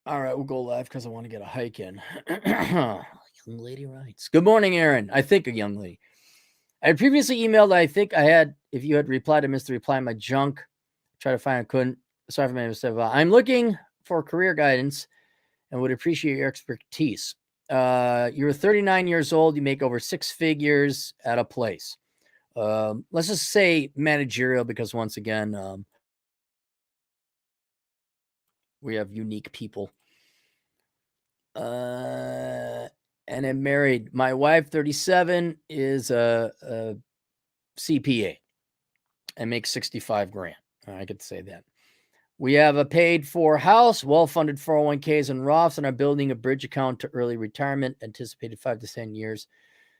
All right, we'll go live because I want to get a hike in. Young lady writes, "Good morning, Aaron. I think a young lady. I had previously emailed. I think I had. If you had replied, I missed the reply in my junk. Try to find. I couldn't. Sorry for my mistake. I'm looking for career guidance and would appreciate your expertise. You're 39 years old. You make over six figures at a place. Let's just say managerial because once again, we have unique people. And I'm married. My wife, 37, is a CPA and makes 65 grand. I could say that. We have a paid for house, well-funded 401ks and Roths, and are building a bridge account to early retirement, anticipated 5 to 10 years,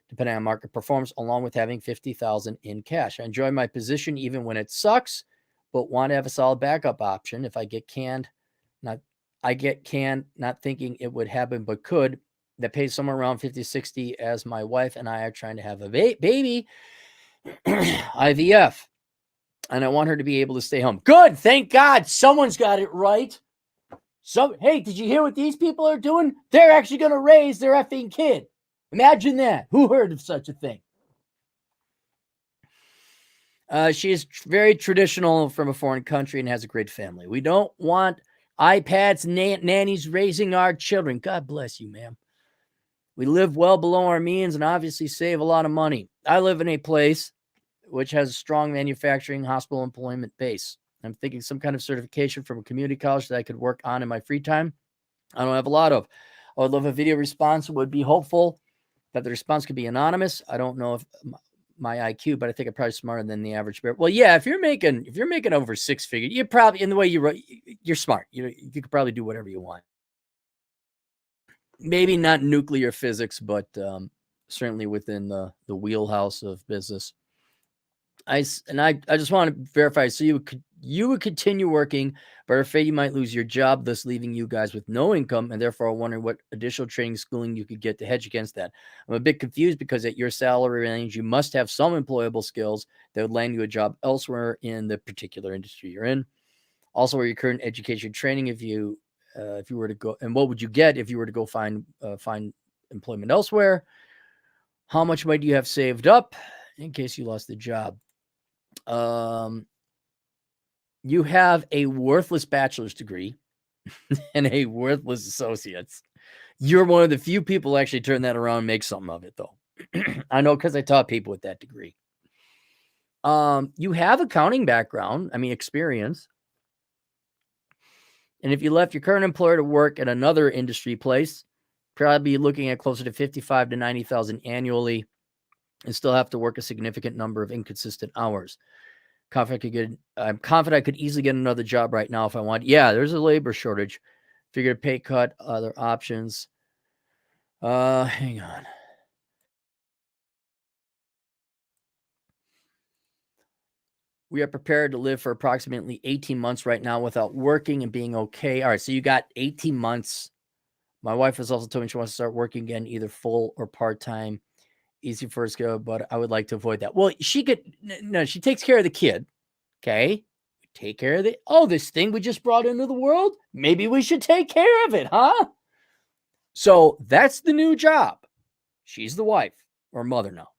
depending on market performance, along with having 50,000 in cash. I enjoy my position even when it sucks, but want to have a solid backup option if I get canned. Not thinking it would happen, but could. That pays somewhere around 50, 60 as my wife and I are trying to have a baby, IVF. And I want her to be able to stay home. Good. Thank God someone's got it right. So, hey, did you hear what these people are doing? They're actually going to raise their effing kid. Imagine that. Who heard of such a thing? She is very traditional from a foreign country and has a great family. We don't want iPads, nannies raising our children. God bless you, ma'am. We live well below our means and obviously save a lot of money. I live in a place which has a strong manufacturing hospital employment base. I'm thinking some kind of certification from a community college that I could work on in my free time. I don't have a lot of. I would love a video response. Would be hopeful that the response could be anonymous. I don't know if my IQ, but I think I'm probably smarter than the average bear. Well, yeah, if you're making over six figures, you're probably in the way you're smart. You could probably do whatever you want. Maybe not nuclear physics, but certainly within the wheelhouse of business. I just want to verify. So you would continue working, but are afraid you might lose your job, thus leaving you guys with no income, and therefore wondering what additional training, schooling you could get to hedge against that. I'm a bit confused because at your salary range, you must have some employable skills that would land you a job elsewhere in the particular industry you're in. Also, where your current education training, if you were to go, and what would you get if you were to go find employment elsewhere? How much money do you have saved up in case you lost the job? You have a worthless bachelor's degree and a worthless associate's. You're one of the few people actually turn that around and make something of it, though. I know because I taught people with that degree. You have accounting background, experience. And if you left your current employer to work at another industry place, probably looking at closer to 55 to 90,000 annually, and still have to work a significant number of inconsistent hours. I'm confident I could easily get another job right now if I want. Yeah, there's a labor shortage. Figured pay cut, other options. Hang on. We are prepared to live for approximately 18 months right now without working and being okay. All right, so you got 18 months. My wife has also told me she wants to start working again, either full or part-time. Easy first go, but I would like to avoid that. Well, she takes care of the kid. Okay. Take care of this thing we just brought into the world. Maybe we should take care of it, huh? So that's the new job. She's the wife or mother now.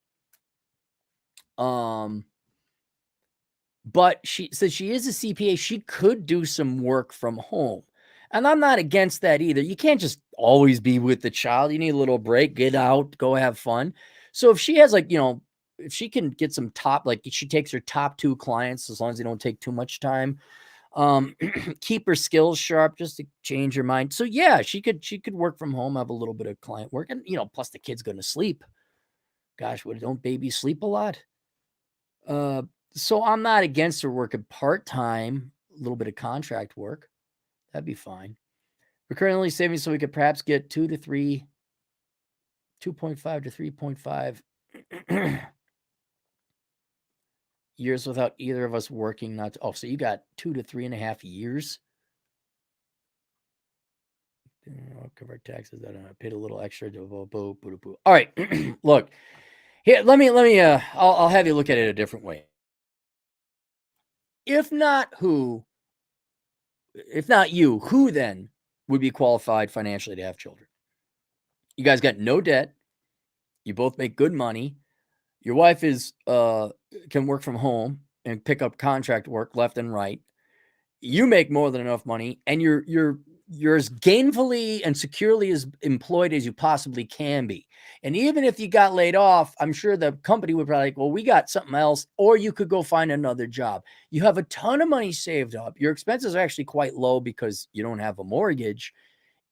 But since she is a CPA, she could do some work from home. And I'm not against that either. You can't just always be with the child. You need a little break, get out, go have fun. So if she has if she can get some she takes her top 2 clients, as long as they don't take too much time, keep her skills sharp just to change her mind. So yeah, she could work from home, have a little bit of client work, and plus the kid's going to sleep. Gosh, don't babies sleep a lot? So I'm not against her working part-time, a little bit of contract work. That'd be fine. We're currently saving so we could perhaps get 2.5 to 3.5 years without either of us working. So you got 2 to 3.5 years. I'll cover taxes. I don't know. I paid a little extra. All right. Look, here, let me, I'll have you look at it a different way. If not you, who then would be qualified financially to have children. You guys got no debt. You both make good money. Your wife can work from home and pick up contract work left and right. You make more than enough money, and you're as gainfully and securely as employed as you possibly can be. And even if you got laid off, I'm sure the company would probably like, well, we got something else, or you could go find another job. You have a ton of money saved up. Your expenses are actually quite low because you don't have a mortgage.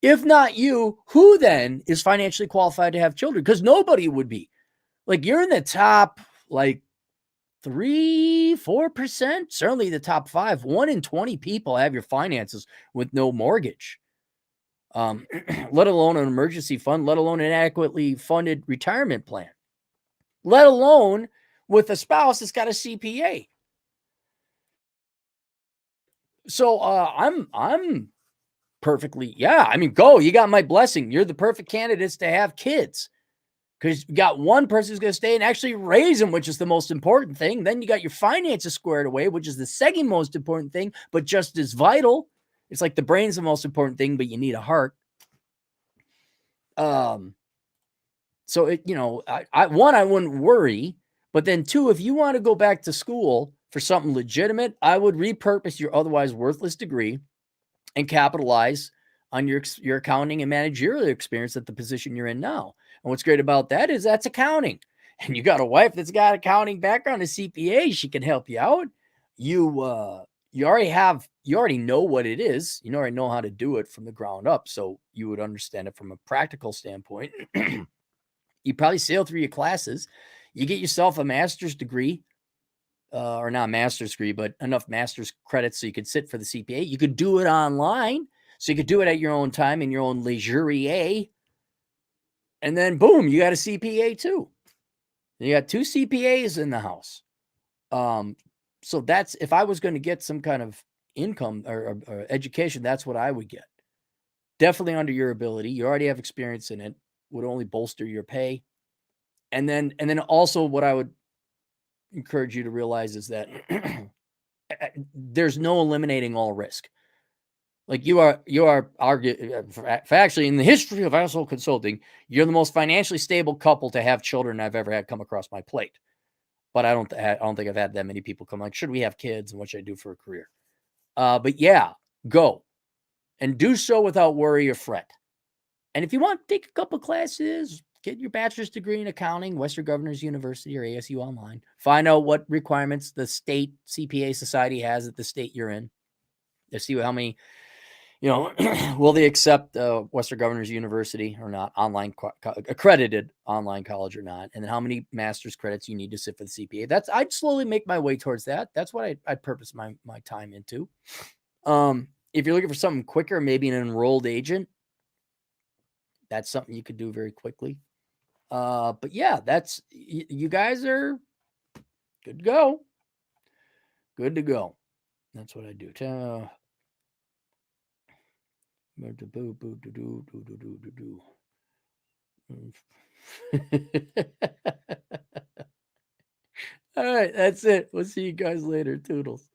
If not you, who then is financially qualified to have children? Because nobody would be. Like, you're in the top, like, 3-4%, certainly the top 5. 1 in 20 people have your finances with no mortgage. Let alone an emergency fund, let alone an adequately funded retirement plan, let alone with a spouse that's got a CPA. So I'm perfectly, yeah. I mean, go. You got my blessing. You're the perfect candidates to have kids. Because you got one person who's going to stay and actually raise them, which is the most important thing. Then you got your finances squared away, which is the second most important thing, but just as vital. It's like the brain's the most important thing, but you need a heart. So it, I wouldn't worry, but then 2, if you want to go back to school for something legitimate, I would repurpose your otherwise worthless degree and capitalize on your accounting and managerial experience at the position you're in now. And what's great about that is that's accounting. And you got a wife that's got accounting background, a CPA, she can help you out. You already know what it is. You already know how to do it from the ground up. So you would understand it from a practical standpoint. You probably sail through your classes. You get yourself a master's degree, or not a master's degree, but enough master's credits so you could sit for the CPA. You could do it online. So you could do it at your own time in your own leisure. And then boom, you got a CPA too. You got 2 CPAs in the house. So that's, if I was going to get some kind of income or education, that's what I would get. Definitely under your ability. You already have experience in it. Would only bolster your pay. And then also what I would encourage you to realize is that there's no eliminating all risk. Like you are actually, in the history of household consulting, you're the most financially stable couple to have children I've ever had come across my plate. But I don't think I've had that many people come like, should we have kids and what should I do for a career? But yeah, go and do so without worry or fret. And if you want, take a couple classes, get your bachelor's degree in accounting, Western Governors University or ASU online. Find out what requirements the state CPA society has at the state you're in. To see how many, will they accept Western Governors University or not, online accredited online college or not, and then how many master's credits you need to sit for the CPA. I'd slowly make my way towards that. That's what I'd purpose my time into. If you're looking for something quicker, maybe an enrolled agent, that's something you could do very quickly. But yeah, you guys are good to go. Good to go. That's what I do. All right, that's it. We'll see you guys later. Toodles.